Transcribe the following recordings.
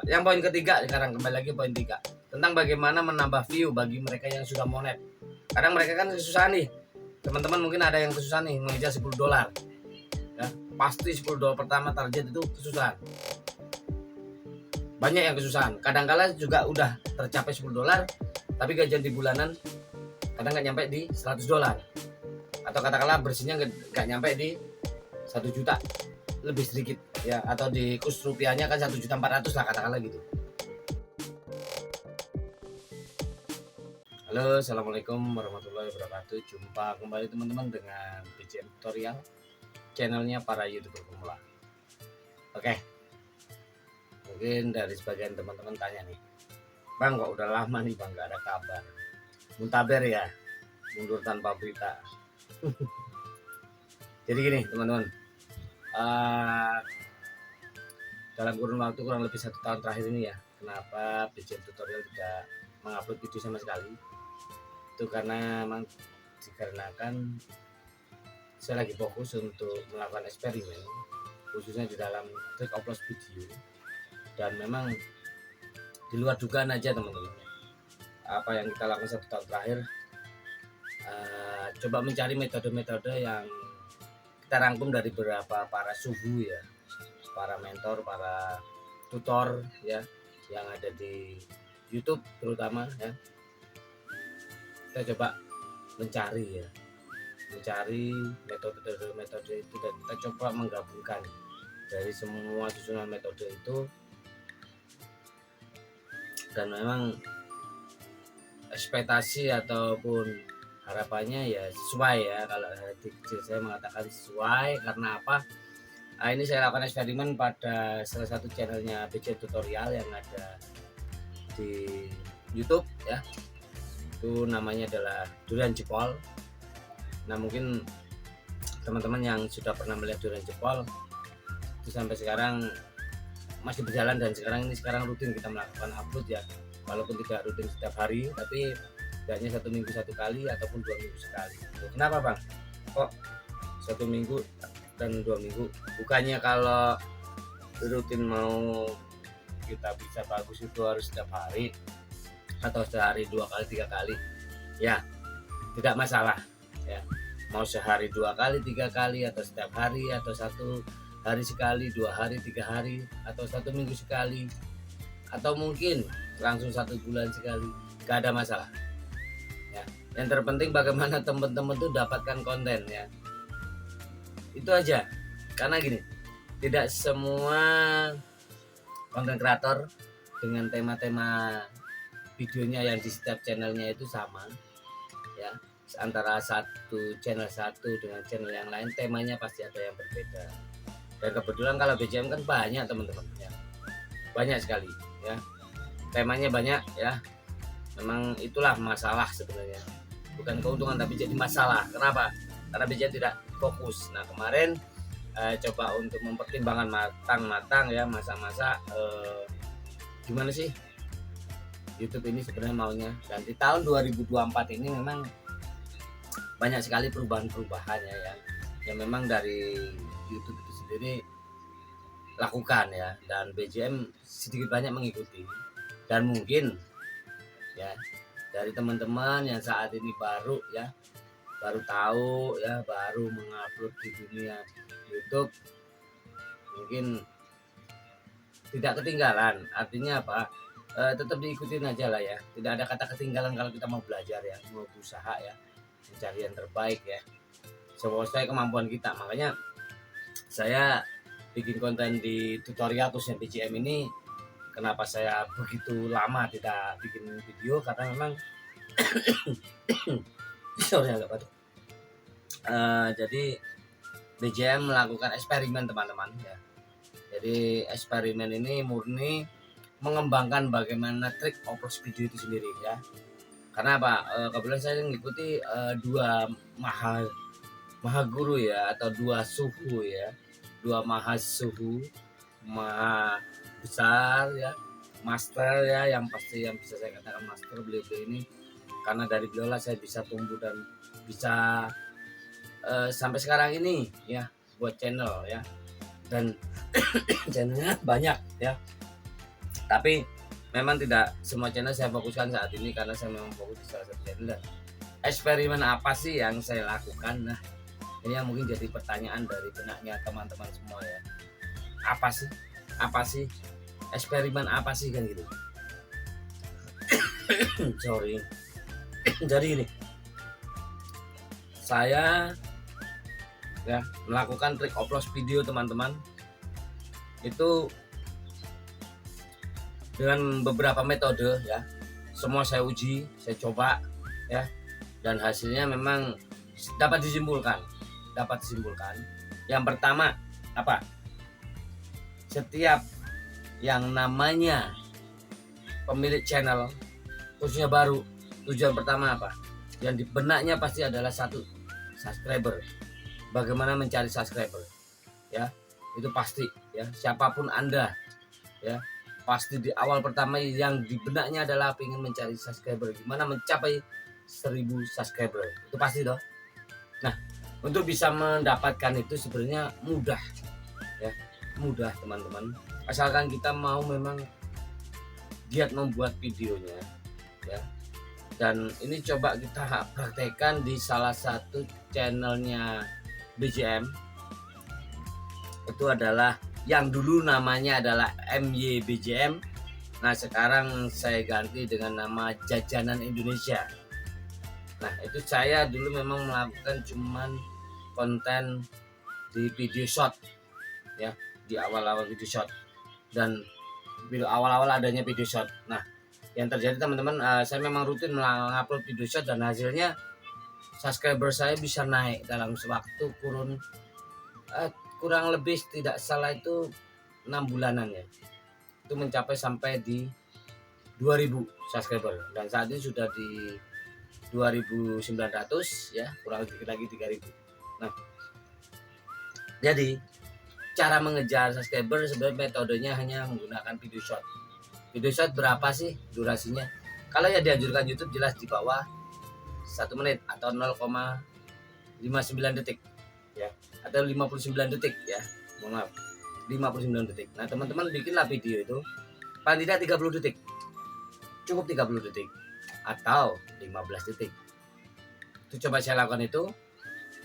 Yang poin ketiga sekarang, kembali lagi poin 3 tentang bagaimana menambah view bagi mereka yang sudah monet. Kadang mereka kan kesusahan nih, teman-teman mungkin ada yang kesusahan nih mengejar $10 ya, pasti $10 pertama target itu kesusahan, banyak yang kesusahan. Kadang-kala juga udah tercapai $10 tapi gajian di bulanan kadang nggak nyampe di $100, atau katakanlah bersihnya nggak nyampe di 1 juta, lebih sedikit ya, atau di kurs rupiahnya kan 1.400.000 lah katakanlah gitu. Halo, assalamualaikum warahmatullahi wabarakatuh. Jumpa kembali teman-teman dengan BCM Tutorial, channelnya para YouTuber pemula. Oke, mungkin dari sebagian teman-teman tanya nih, Bang kok udah lama nih Bang gak ada kabar, muntaber ya, mundur tanpa berita. Jadi gini teman-teman, dalam kurun waktu kurang lebih 1 tahun terakhir ini ya, kenapa BCM Tutorial tidak mengupload video sama sekali, itu karena memang dikarenakan saya lagi fokus untuk melakukan eksperimen khususnya di dalam trik upload video, dan memang di luar dugaan aja teman-teman. Apa yang kita lakukan 1 tahun terakhir, coba mencari metode-metode yang kita rangkum dari beberapa para suhu ya, para mentor, para tutor ya, yang ada di YouTube terutama ya. Kita coba mencari metode itu, dan kita coba menggabungkan dari semua susunan metode itu, dan memang ekspektasi ataupun harapannya ya sesuai ya. Kalau hati kecil saya mengatakan sesuai, karena apa? Ini saya lakukan eksperimen pada salah satu channelnya BCM Tutorial yang ada di YouTube ya. Itu namanya adalah Durian Jepol. Nah mungkin teman-teman yang sudah pernah melihat Durian Jepol itu sampai sekarang masih berjalan, dan sekarang rutin kita melakukan upload ya, walaupun tidak rutin setiap hari, tapi tidaknya 1 minggu 1 kali ataupun 2 minggu sekali. Kenapa Bang kok 1 minggu dan 2 minggu? Bukannya kalau rutin mau kita bisa bagus itu harus setiap hari atau sehari 2 kali 3 kali ya, tidak masalah ya, mau sehari 2 kali 3 kali, atau setiap hari, atau 1 hari sekali, 2 hari 3 hari, atau 1 minggu sekali, atau mungkin langsung 1 bulan sekali, gak ada masalah ya. Yang terpenting bagaimana teman-teman tuh dapatkan konten ya, itu aja. Karena gini, tidak semua konten kreator dengan tema-tema videonya yang di setiap channelnya itu sama ya. Antara channel satu dengan channel yang lain temanya pasti ada yang berbeda, dan kebetulan kalau BCM kan banyak teman-teman ya, banyak sekali ya, temanya banyak ya. Memang itulah masalah sebenarnya, bukan keuntungan tapi jadi masalah. Kenapa? Karena BCM tidak fokus. Nah kemarin coba untuk mempertimbangkan matang-matang ya, masa-masa gimana sih YouTube ini sebenarnya maunya. Dan di tahun 2024 ini memang banyak sekali perubahan-perubahannya ya, yang memang dari YouTube itu sendiri lakukan ya, dan BCM sedikit banyak mengikuti. Dan mungkin ya dari teman-teman yang saat ini baru tahu ya, baru mengupload di dunia YouTube, mungkin tidak ketinggalan. Artinya apa? Tetap diikutin aja lah ya, tidak ada kata ketinggalan kalau kita mau belajar ya, mau berusaha ya, mencari yang terbaik ya, sesuai kemampuan kita. Makanya saya bikin konten di tutorial khususnya BCM ini. Kenapa saya begitu lama tidak bikin video? Karena memang sorry agak batuk. Jadi BCM melakukan eksperimen teman-teman ya. Jadi eksperimen ini murni mengembangkan bagaimana trik upload video itu sendiri ya. Karena apa? Kebetulan saya mengikuti 2 maha guru ya, atau 2 suhu ya, 2 maha suhu, maha besar ya, master ya, yang pasti yang bisa saya katakan master beliau ini, karena dari beliau lah saya bisa tumbuh dan bisa sampai sekarang ini ya, buat channel ya, dan channelnya banyak ya. Tapi memang tidak semua channel saya fokuskan saat ini karena saya memang fokus di salah satu channel. Dan eksperimen apa sih yang saya lakukan? Nah, ini yang mungkin jadi pertanyaan dari benaknya teman-teman semua ya. Apa sih eksperimen apa sih kan gitu. Sorry. Jadi ini saya ya melakukan trik upload video teman-teman itu dengan beberapa metode ya. Semua saya uji, saya coba ya, dan hasilnya memang dapat disimpulkan. Yang pertama apa? Setiap yang namanya pemilik channel khususnya baru, tujuan pertama apa? Yang di benaknya pasti adalah satu, subscriber. Bagaimana mencari subscriber? Ya, itu pasti ya. Siapapun Anda ya, pasti di awal pertama yang di benaknya adalah ingin mencari subscriber. Gimana mencapai 1000 subscriber? Itu pasti toh. Nah, untuk bisa mendapatkan itu sebenarnya mudah ya, mudah teman-teman. Asalkan kita mau memang giat membuat videonya ya. Dan ini coba kita praktekkan di salah satu channelnya BJM. Itu adalah yang dulu namanya adalah MYBJM. Nah, sekarang saya ganti dengan nama Jajanan Indonesia. Nah, itu saya dulu memang melakukan cuman konten di video short ya, di awal-awal video short, dan video awal-awal adanya video short. Nah, yang terjadi teman-teman, saya memang rutin mengupload video short dan hasilnya subscriber saya bisa naik dalam waktu kurang lebih tidak salah itu 6 bulanan ya. Itu mencapai sampai di 2000 subscriber dan saat ini sudah di 2900 ya, kurang sedikit lagi 3000. Nah, jadi cara mengejar subscriber sebenarnya metodenya hanya menggunakan video short. Video short berapa sih durasinya? Kalau ya dianjurkan YouTube jelas di bawah 1 menit atau 0,59 detik ya, atau 59 detik ya. Mohon maaf, 59 detik. Nah, teman-teman bikinlah video itu paling tidak 30 detik. Cukup 30 detik atau 15 detik. Itu coba saya lakukan itu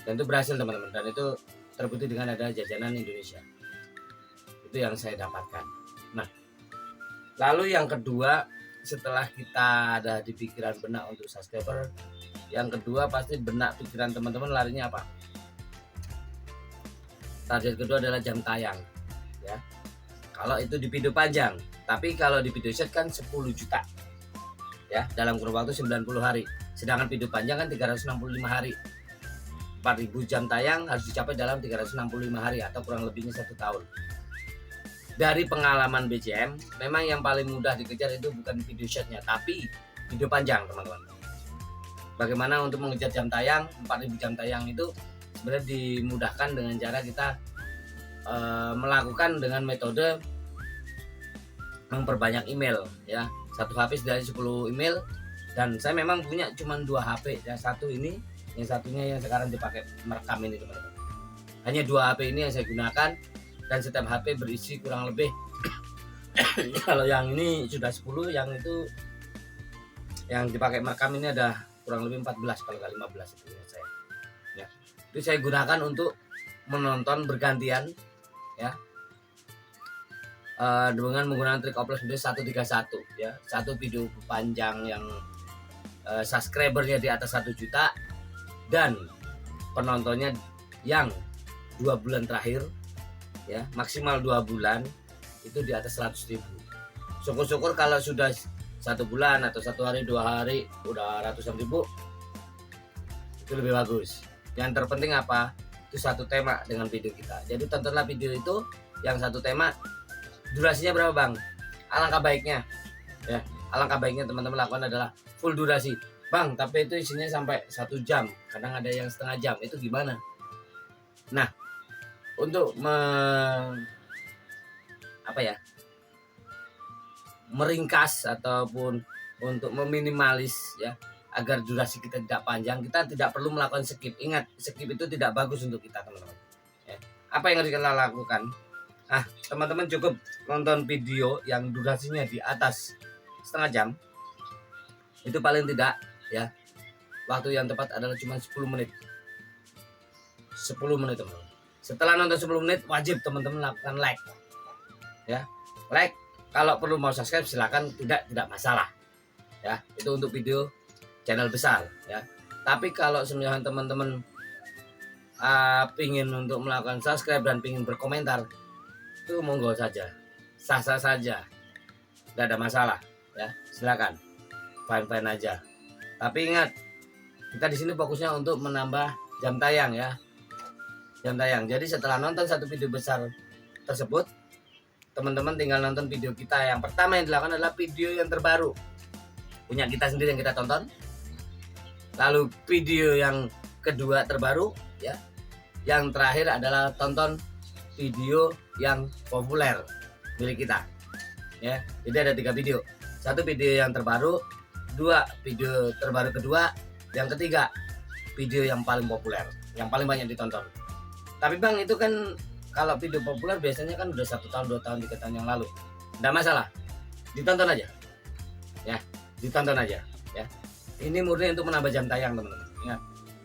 dan itu berhasil teman-teman, dan itu terbukti dengan ada Jajanan Indonesia. Itu yang saya dapatkan. Nah, lalu yang kedua, setelah kita ada di pikiran benak untuk subscriber, yang kedua pasti benak pikiran teman-teman larinya apa? Target kedua adalah jam tayang ya. Kalau itu di video panjang, tapi kalau di video short kan 10 juta ya, dalam kurun waktu 90 hari. Sedangkan video panjang kan 365 hari. 4000 jam tayang harus dicapai dalam 365 hari atau kurang lebihnya 1 tahun. Dari pengalaman BJM, memang yang paling mudah dikejar itu bukan video shortnya, tapi video panjang teman-teman. Bagaimana untuk mengejar jam tayang? 4000 jam tayang itu sebenarnya dimudahkan dengan cara kita melakukan dengan metode memperbanyak email ya. Satu HP dari 10 email, dan saya memang punya cuma 2 HP. Yang satu ini, yang satunya yang sekarang dipakai merekam ini teman-teman. Hanya 2 HP ini yang saya gunakan, dan setiap HP berisi kurang lebih kalau yang ini sudah 10, yang itu yang dipakai merekam ini ada kurang lebih 14 kalau nggak 15 itu ya saya. Ya. Itu saya gunakan untuk menonton bergantian ya. Dengan menggunakan trik upload video 131 ya. Satu video panjang yang subscribernya di atas 1 juta dan penontonnya yang 2 bulan terakhir ya, maksimal 2 bulan itu di atas 100.000. Syukur-syukur kalau sudah 1 bulan atau 1 hari 2 hari udah ratusan ribu, itu lebih bagus. Yang terpenting apa? Itu satu tema dengan video kita. Jadi tontonlah video itu yang satu tema. Durasinya berapa bang? Alangkah baiknya ya, alangkah baiknya teman-teman lakukan adalah full durasi. Bang, tapi itu isinya sampai 1 jam, kadang ada yang setengah jam, itu gimana? Nah, untuk meringkas ataupun untuk meminimalis ya, agar durasi kita tidak panjang, kita tidak perlu melakukan skip. Ingat, skip itu tidak bagus untuk kita teman-teman ya. Apa yang harus kita lakukan? Teman-teman cukup nonton video yang durasinya di atas setengah jam. Itu paling tidak ya. Waktu yang tepat adalah cuma 10 menit. 10 menit teman-teman. Setelah nonton 10 menit wajib teman-teman lakukan like. Ya. Like, kalau perlu mau subscribe silakan, tidak masalah. Ya, itu untuk video channel besar ya. Tapi kalau sebenarnya teman-teman pingin untuk melakukan subscribe dan pingin berkomentar, itu monggo saja, sah-sah saja, tidak ada masalah ya, silakan, fine-fine aja. Tapi ingat, kita di sini fokusnya untuk menambah jam tayang ya, jam tayang. Jadi setelah nonton satu video besar tersebut, teman-teman tinggal nonton video kita yang pertama. Yang dilakukan adalah video yang terbaru punya kita sendiri yang kita tonton. Lalu video yang kedua terbaru ya, yang terakhir adalah tonton video yang populer milik kita ya. Jadi ada 3 video, 1 video yang terbaru, 2 video terbaru kedua, yang ketiga video yang paling populer, yang paling banyak ditonton. Tapi bang, itu kan kalau video populer biasanya kan udah 1 tahun, 2 tahun, 3 tahun yang lalu. Nggak masalah, ditonton aja ya, ditonton aja ya. Ini murni untuk menambah jam tayang teman-teman, ingat,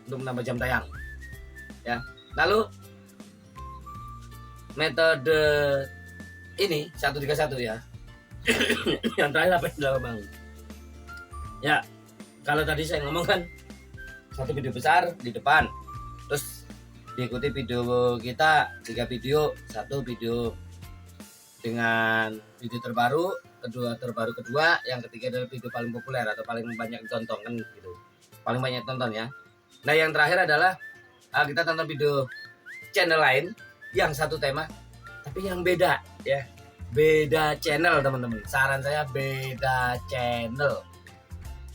untuk menambah jam tayang ya. Lalu metode ini 131 ya. Yang terakhir apa yang bang? Ya, kalau tadi saya ngomong kan 1 video besar di depan, terus diikuti video kita 3 video, 1 video dengan video terbaru, terbaru kedua, yang ketiga adalah video paling populer atau paling banyak ditonton kan gitu, paling banyak tonton ya. Nah yang terakhir adalah kita tonton video channel lain yang satu tema tapi yang beda ya, beda channel teman-teman. Saran saya beda channel.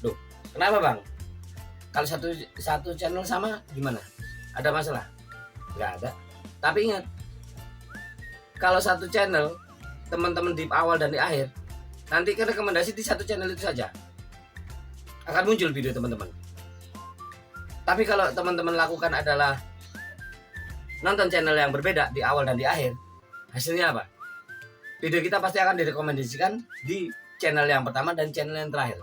Loh, kenapa bang? Kalau satu channel sama gimana? Ada masalah? Nggak ada. Tapi ingat, kalau satu channel teman-teman di awal dan di akhir, nanti kan rekomendasi di satu channel itu saja akan muncul video teman-teman. Tapi kalau teman-teman lakukan adalah nonton channel yang berbeda di awal dan di akhir, hasilnya apa? Video kita pasti akan direkomendasikan di channel yang pertama dan channel yang terakhir.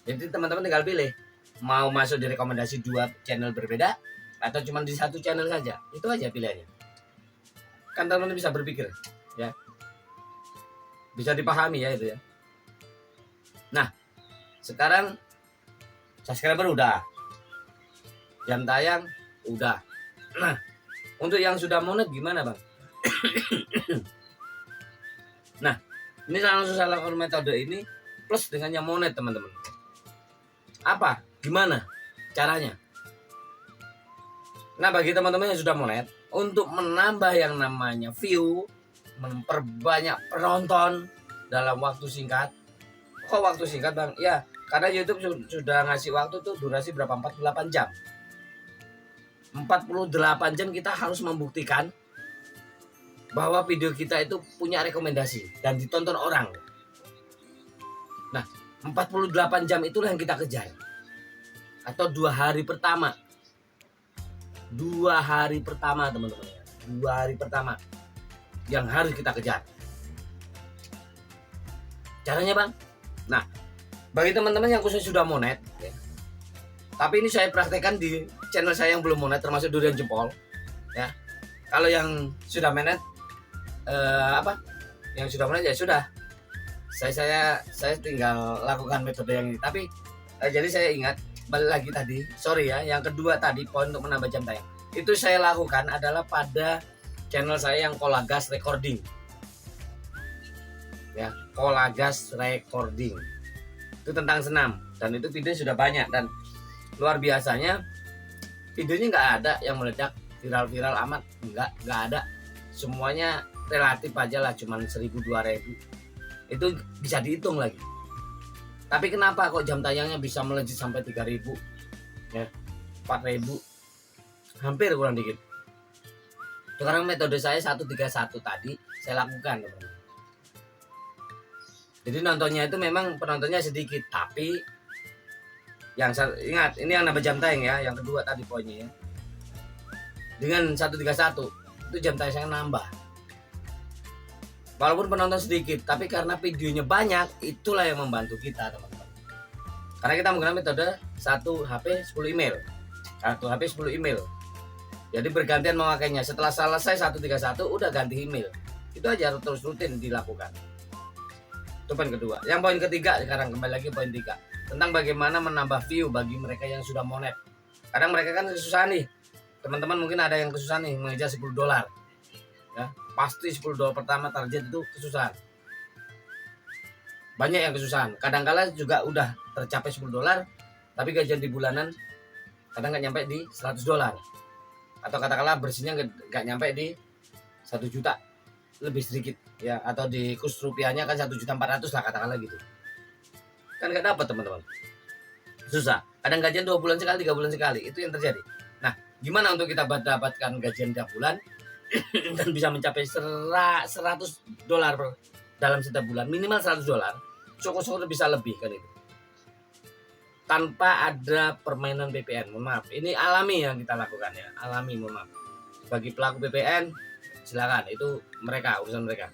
Jadi teman-teman tinggal pilih mau masuk di rekomendasi 2 channel berbeda atau cuma di satu channel saja. Itu aja pilihannya. Kan teman-teman bisa berpikir ya, bisa dipahami ya itu ya. Nah sekarang subscriber udah, jam tayang udah. Nah untuk yang sudah monet gimana bang? Nah ini langsung saya lakukan metode ini plus dengan yang monet teman-teman. Apa? Gimana caranya? Nah bagi teman-teman yang sudah monet, untuk menambah yang namanya view, memperbanyak penonton dalam waktu singkat. Kok waktu singkat bang? Ya karena YouTube sudah ngasih waktu tuh durasi berapa? 48 jam. 48 jam kita harus membuktikan bahwa video kita itu punya rekomendasi dan ditonton orang. Nah 48 jam itulah yang kita kejar. Atau 2 hari pertama. 2 hari pertama teman-teman ya. 2 hari pertama yang harus kita kejar. Caranya bang? Nah bagi teman-teman yang khusus sudah monet ya, tapi ini saya praktekkan di channel saya yang belum monet, termasuk Durian Jempol ya. Kalau yang sudah monet yang sudah monet ya sudah, saya tinggal lakukan metode yang ini. Tapi jadi saya ingat balik lagi tadi, sorry ya, yang kedua tadi poin untuk menambah jam tayang itu saya lakukan adalah pada channel saya yang Kolagas Recording ya, Kolagas Recording itu tentang senam, dan itu video sudah banyak dan luar biasanya. Videonya nggak ada yang meledak viral-viral amat, nggak ada, semuanya relatif aja lah, cuman 1.000-2.000 itu bisa dihitung lagi. Tapi kenapa kok jam tayangnya bisa melejit sampai 3.000 ya, 4.000, hampir kurang dikit. Sekarang metode saya 131 tadi saya lakukan teman-teman. Jadi nontonnya itu memang penontonnya sedikit, tapi yang ingat ini yang nambah jam tayang ya, yang kedua tadi poinnya ya. Dengan 131 itu jam tayang saya nambah. Walaupun penonton sedikit, tapi karena videonya banyak, itulah yang membantu kita teman-teman. Karena kita menggunakan metode 1 HP 10 email. 1 HP 10 email. Jadi bergantian memakainya. Setelah selesai 131 udah ganti email. Itu aja terus rutin dilakukan. Itu poin kedua. Yang poin ketiga sekarang kembali lagi poin 3. Tentang bagaimana menambah view bagi mereka yang sudah monet. Kadang mereka kan kesusahan nih. Teman-teman mungkin ada yang kesusahan nih mengejar $10. Ya, pasti $10 pertama target itu kesusahan. Banyak yang kesusahan. Kadang-kala juga udah tercapai $10, tapi gajian di bulanan kadang nggak nyampe di $100. Atau katakanlah bersihnya nggak nyampe di 1 juta, lebih sedikit ya, atau di kurs rupiahnya kan 1.400.000 lah katakanlah gitu. Kan nggak dapat teman-teman. Susah. Kadang gajian 2 bulan sekali, 3 bulan sekali. Itu yang terjadi. Nah, gimana untuk kita dapatkan gajian tiap bulan dan bisa mencapai $100 dalam setiap bulan, minimal $100, syukur-syukur bisa lebih kan itu. Tanpa ada permainan VPN, mohon maaf. Ini alami yang kita lakukan ya, alami, mohon maaf. Bagi pelaku VPN, silakan, itu mereka, urusan mereka.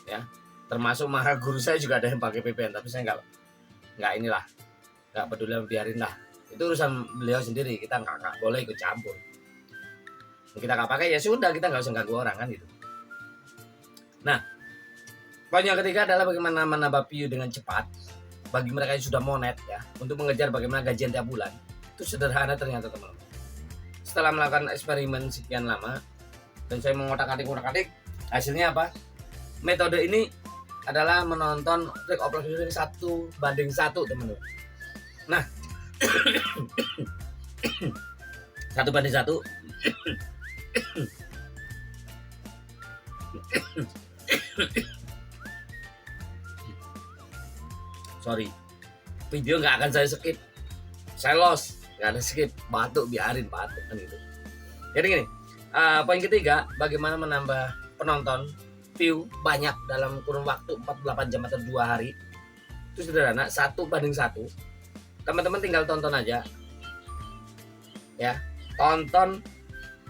Ya, termasuk maha guru saya juga ada yang pakai VPN, tapi saya nggak peduli, biarin lah. Itu urusan beliau sendiri, kita nggak boleh ikut campur. Kita nggak pakai ya sudah, kita nggak usah ganggu orang kan gitu. Nah, poin yang ketiga adalah bagaimana menambah view dengan cepat bagi mereka yang sudah monet ya, untuk mengejar bagaimana gajian tiap bulan. Itu sederhana ternyata teman-teman. Setelah melakukan eksperimen sekian lama dan saya mengotak-atik, hasilnya apa? Metode ini adalah menonton trik operasi 1:1 teman-teman. Nah, 1:1 sorry, video nggak akan saya skip, saya lost, nggak ada skip, batuk biarin batuk kan gitu. Jadi gini, poin ketiga, bagaimana menambah penonton view banyak dalam kurun waktu 48 jam atau 2 hari. Itu sederhana, 1:1. Teman-teman tinggal tonton aja ya, tonton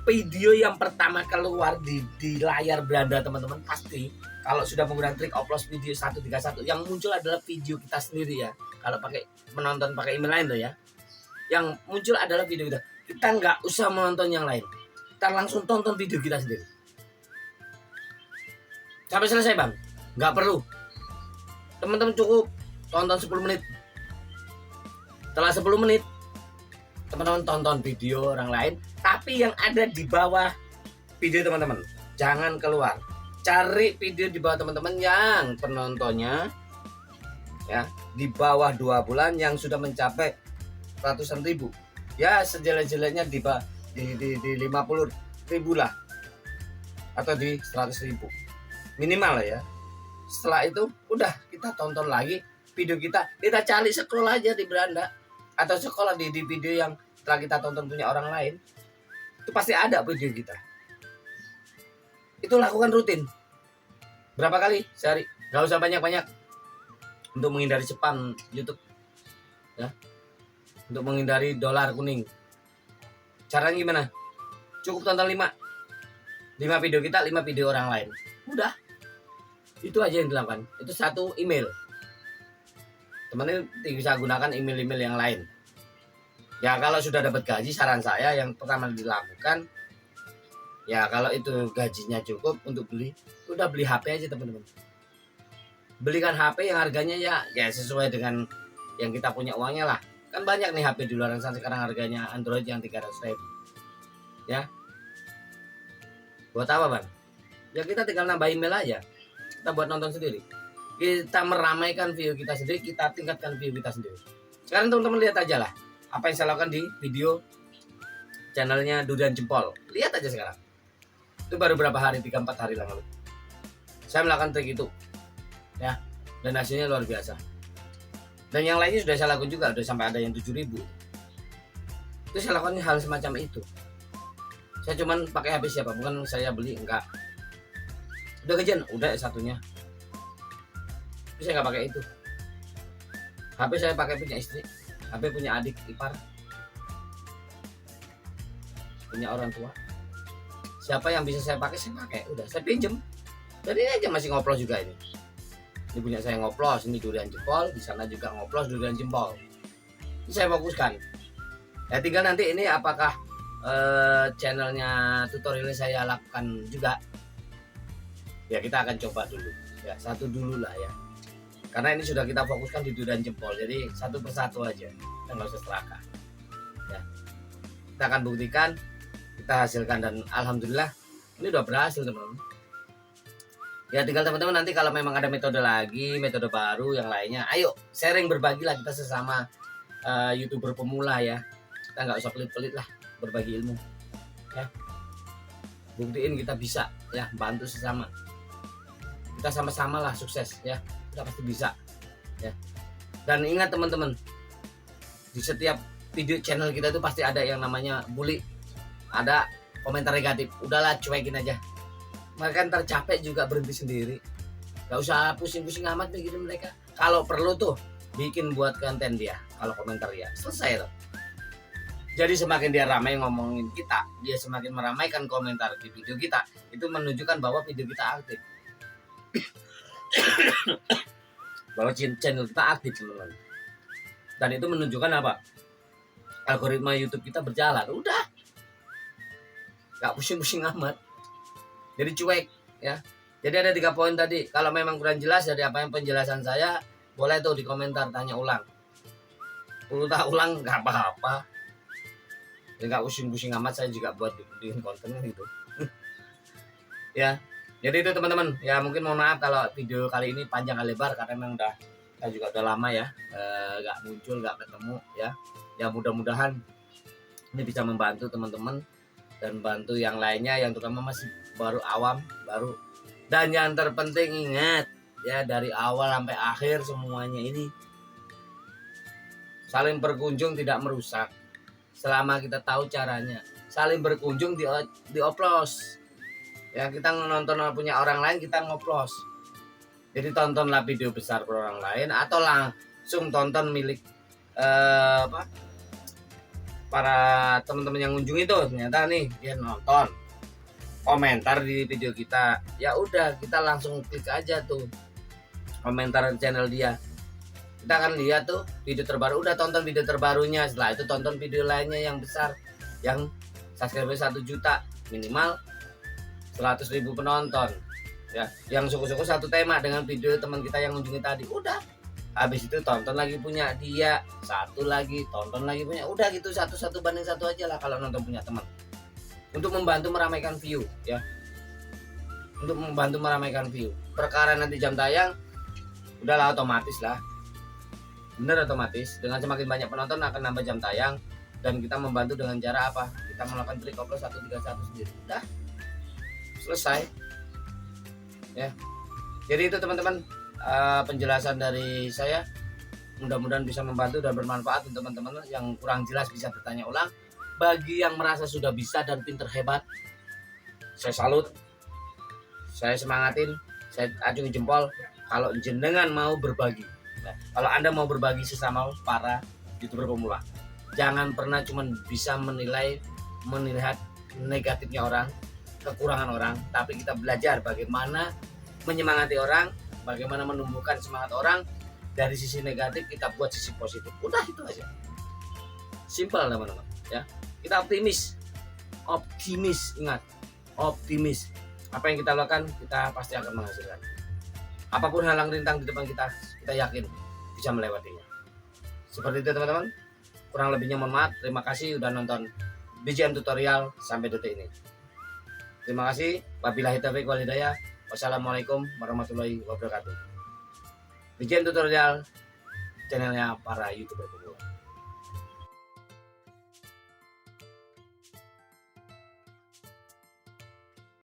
video yang pertama keluar di layar Belanda teman-teman. Pasti kalau sudah menggunakan trik oplos video 131, yang muncul adalah video kita sendiri ya. Kalau pakai menonton pakai email lain tuh ya, yang muncul adalah video kita. Kita nggak usah menonton yang lain, kita langsung tonton video kita sendiri sampai selesai bang. Nggak perlu, teman-teman cukup tonton 10 menit. Setelah 10 menit teman-teman tonton video orang lain, tapi yang ada di bawah video teman-teman, jangan keluar. Cari video di bawah teman-teman yang penontonnya ya di bawah 2 bulan yang sudah mencapai ratusan ribu. Ya sejelek-jeleknya di 50.000 lah, atau di 100.000 minimal lah ya. Setelah itu udah kita tonton lagi video kita cari scroll aja di beranda atau sekolah di video yang telah kita tonton punya orang lain, itu pasti ada video kita. Itu lakukan rutin berapa kali sehari, nggak usah banyak-banyak, untuk menghindari spam YouTube ya, untuk menghindari dolar kuning. Caranya gimana? Cukup tonton 5 video kita, 5 video orang lain, udah itu aja yang dilakukan. Itu 1 email. Teman-teman bisa gunakan email-email yang lain ya. Kalau sudah dapat gaji, saran saya yang pertama dilakukan ya, kalau itu gajinya cukup untuk beli, udah beli HP aja teman-teman. Belikan HP yang harganya ya sesuai dengan yang kita punya uangnya lah. Kan banyak nih HP di luar sana sekarang harganya Android yang 300.000 ya. Buat apa bang? Ya kita tinggal nambah email aja, kita buat nonton sendiri, kita meramaikan view kita sendiri, kita tingkatkan view kita sendiri. Sekarang teman-teman lihat aja lah apa yang saya lakukan di video channelnya Durian Jempol. Lihat aja sekarang, itu baru berapa hari, 3-4 hari lalu saya melakukan trik itu ya, dan hasilnya luar biasa. Dan yang lainnya sudah saya lakukan juga, udah sampai ada yang 7.000. Itu saya lakukan hal semacam itu. Saya cuman pakai HP siapa, bukan saya beli, enggak. Udah gajian, udah satunya. Tapi saya nggak pakai itu. HP saya pakai punya istri, HP punya adik ipar, punya orang tua. Siapa yang bisa saya pakai, udah saya pinjem. Dan ini aja masih ngoplos juga ini. Ini punya saya ngoplos, ini durian jempol, di sana juga ngoplos durian jempol. Ini saya fokuskan. Ya tinggal nanti ini apakah channelnya tutorial saya lakukan juga. Ya kita akan coba dulu. Ya satu dulu lah ya. Karena ini sudah kita fokuskan di durian jempol, jadi satu persatu aja, kita nggak usah serakah. Ya, kita akan buktikan, kita hasilkan dan alhamdulillah ini udah berhasil teman-teman. Ya tinggal teman-teman nanti kalau memang ada metode lagi, metode baru yang lainnya, ayo sharing berbagilah kita sesama YouTuber pemula ya. Kita nggak usah pelit-pelit lah berbagi ilmu. Ya, buktiin kita bisa ya, bantu sesama. Kita sama-sama lah sukses ya. Kita pasti bisa ya. Dan ingat teman-teman, di setiap video channel kita itu pasti ada yang namanya bully, ada komentar negatif. Udahlah cuekin aja, mereka ntar capek juga berhenti sendiri. Gak usah pusing-pusing amat mikirin mereka. Kalau perlu tuh bikin buat konten dia, kalau komentar ya selesai loh. Jadi semakin dia ramai ngomongin kita, dia semakin meramaikan komentar di video kita, itu menunjukkan bahwa video kita aktif. Bahwa channel kita aktif teman-teman. Dan itu menunjukkan apa? Algoritma YouTube kita berjalan. Udah, gak pusing-pusing amat. Jadi cuek ya. Jadi ada 3 poin tadi. Kalau memang kurang jelas dari apa yang penjelasan saya, boleh tuh di komentar tanya ulang. Perlu tak ulang gak apa-apa. Ya gak pusing-pusing amat, saya juga buat bikin konten gitu. Ya. Jadi itu teman-teman, ya mungkin mohon maaf kalau video kali ini panjang lebar karena memang saya juga udah lama ya nggak muncul, nggak ketemu ya. Ya mudah-mudahan ini bisa membantu teman-teman dan bantu yang lainnya yang terutama masih baru awam, baru. Dan yang terpenting ingat ya, dari awal sampai akhir semuanya ini saling berkunjung tidak merusak. Selama kita tahu caranya, saling berkunjung dioplos. Ya kita nonton punya orang lain, kita ngoplos. Jadi tontonlah video besar per orang lain atau langsung tonton milik para teman-teman yang ngunjung itu. Ternyata nih dia nonton, komentar di video kita, ya udah kita langsung klik aja tuh komentar channel dia. Kita akan lihat tuh video terbaru, udah tonton video terbarunya, setelah itu tonton video lainnya yang besar, yang subscriber 1 juta minimal 100.000 penonton ya, yang suku-suku satu tema dengan video teman kita yang mengunjungi tadi. Udah, habis itu tonton lagi punya dia, satu lagi tonton lagi punya, udah gitu 1 banding 1 aja lah kalau nonton punya teman, untuk membantu meramaikan view ya, untuk membantu meramaikan view. Perkara nanti jam tayang udahlah otomatis lah, bener otomatis dengan semakin banyak penonton akan nambah jam tayang. Dan kita membantu dengan cara apa? Kita melakukan trik oplos 131 sendiri. Udah selesai ya. Jadi itu teman-teman penjelasan dari saya, mudah-mudahan bisa membantu dan bermanfaat untuk teman-teman. Yang kurang jelas bisa bertanya ulang. Bagi yang merasa sudah bisa dan pinter hebat, saya salut, saya semangatin, saya acungi jempol. Kalau jenengan mau berbagi, nah, kalau Anda mau berbagi sesama para YouTuber pemula, jangan pernah cuma bisa melihat negatifnya orang, kekurangan orang, tapi kita belajar bagaimana menyemangati orang, bagaimana menumbuhkan semangat orang. Dari sisi negatif kita buat sisi positif. Udah itu aja. Simpel teman-teman ya. Kita optimis, ingat, optimis. Apa yang kita lakukan kita pasti akan menghasilkan. Apapun halang rintang di depan kita yakin bisa melewatinya. Seperti itu teman-teman. Kurang lebihnya mohon maaf. Terima kasih udah nonton BJM tutorial sampai detik ini. Terima kasih. Wabillahi taufiq wal hidayah. Wassalamualaikum warahmatullahi wabarakatuh. BJM tutorial, channelnya para YouTuber pemula.